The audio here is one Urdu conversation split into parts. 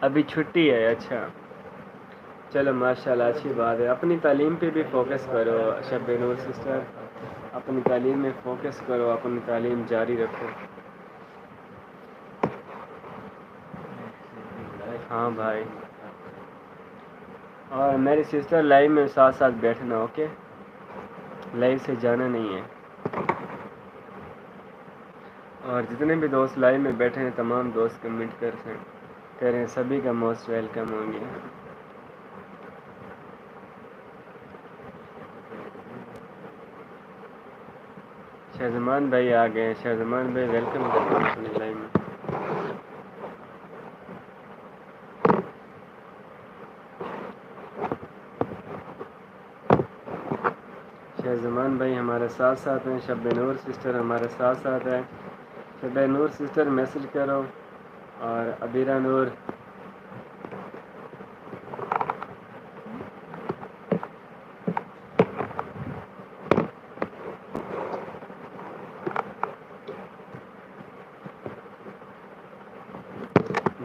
ابھی چھٹی ہے. اچھا چلو ماشاء اللہ اچھی بات ہے. اپنی تعلیم پہ بھی فوکس کرو شب نور سسٹر, اپنی تعلیم میں فوکس کرو, اپنی تعلیم جاری رکھو. ہاں بھائی, اور میری سسٹر لائف میں ساتھ ساتھ بیٹھنا. اوکے, لائف سے جانا نہیں ہے. اور جتنے بھی دوست لائن میں بیٹھے ہیں تمام دوست کمنٹ کریں, سبھی کا موسٹ ویلکم ہوں گے. شہزمان بھائی آ گئے ہیں. شہزمان بھائی ویلکم کرتے ہیں اپنی لائن میں. شہزمان بھائی ہمارے ساتھ ساتھ ہیں. شب نور سسٹر ہمارے ساتھ ساتھ ہیں. شب نور سسٹر میسج کرو. اور عبیرہ نور,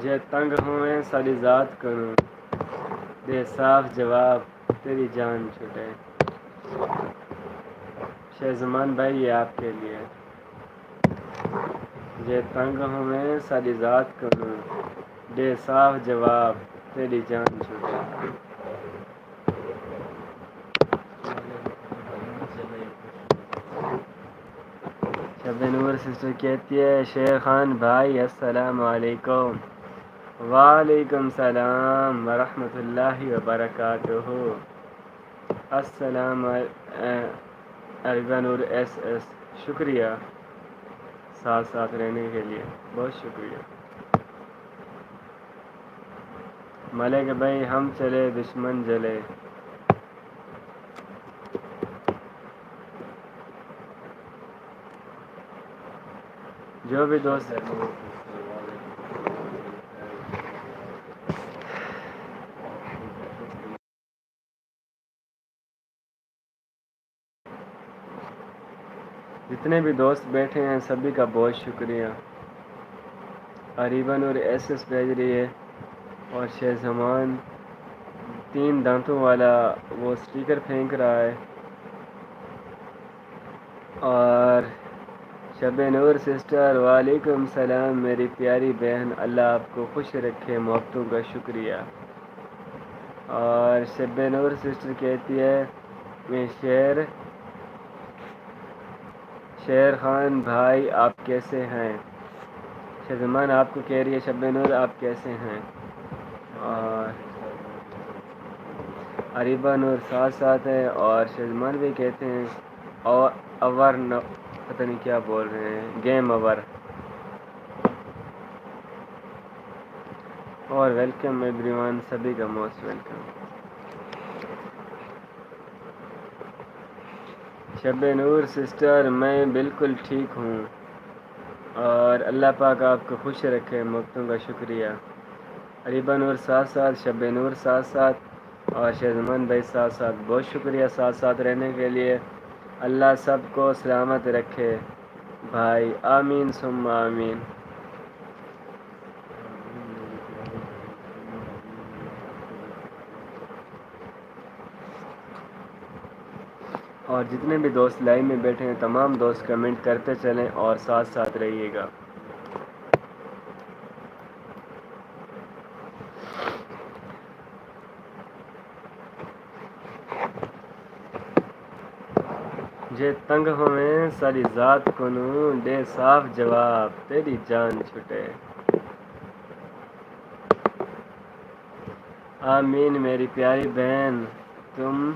جے تنگ ہوئیں ساری ذات کروں, دے صاف جواب تیری جان چھٹے. شہزمان بھائی یہ آپ کے لیے. جے تنگ ہوئیں ساری ذات کروں, دے صاف جواب تیری جان چھوٹے. شب نور سسٹر کہتی ہے شیر خان بھائی السلام علیکم. وعلیکم السلام ورحمۃ اللہ وبرکاتہ. السلام عربہ نور ایس ایس, شکریہ ساتھ ساتھ رہنے کے لیے, بہت شکریہ. ملک بھائی ہم چلے دشمن جلے. جو بھی دوست جتنے بھی دوست بیٹھے ہیں سبھی کا بہت شکریہ. عریبہ نور ایس ایس بھیج رہی ہے. اور شیخ زمان 3 دانتوں والا وہ اسٹیکر پھینک رہا ہے. اور شب نور سسٹر وعلیکم السلام میری پیاری بہن, اللہ آپ کو خوش رکھے, محبتوں کا شکریہ. اور شب نور سسٹر کہتی ہے میں شیر خان بھائی آپ کیسے ہیں. شہزمان آپ کو کہہ رہی ہے شب نور آپ کیسے ہیں. اور عریبہ نور ساتھ ساتھ ہے. اور شہزمان بھی کہتے ہیں اور پتہ نہیں کیا بول رہے ہیں, گیم اوور. اور ویلکم ایوری ون, سبھی کا موسٹ ویلکم. شب نور سسٹر میں بالکل ٹھیک ہوں, اور اللہ پاک آپ کو خوش رکھے, محبتوں کا شکریہ. عریبہ نور ساتھ ساتھ, شب نور ساتھ ساتھ, اور شہزمان بھائی ساتھ ساتھ, بہت شکریہ ساتھ ساتھ رہنے کے لیے. اللہ سب کو سلامت رکھے بھائی, آمین ثم آمین. اور جتنے بھی دوست لائن میں بیٹھے ہیں تمام دوست کمنٹ کرتے چلیں اور ساتھ ساتھ رہیے گا. جے تنگ ہوئیں ساری ذات کنوں, دے صاف جواب تیری جان چھٹے. آمین میری پیاری بہن, تم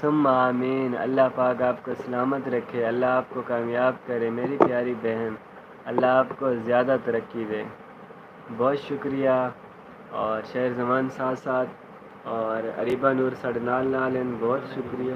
ثم آمین. اللہ پاک آپ کو سلامت رکھے, اللہ آپ کو کامیاب کرے میری پیاری بہن, اللہ آپ کو زیادہ ترقی دے. بہت شکریہ. اور شہر زمان ساتھ ساتھ, اور عریبہ نور ساڑھے نال نال ہیں, بہت شکریہ.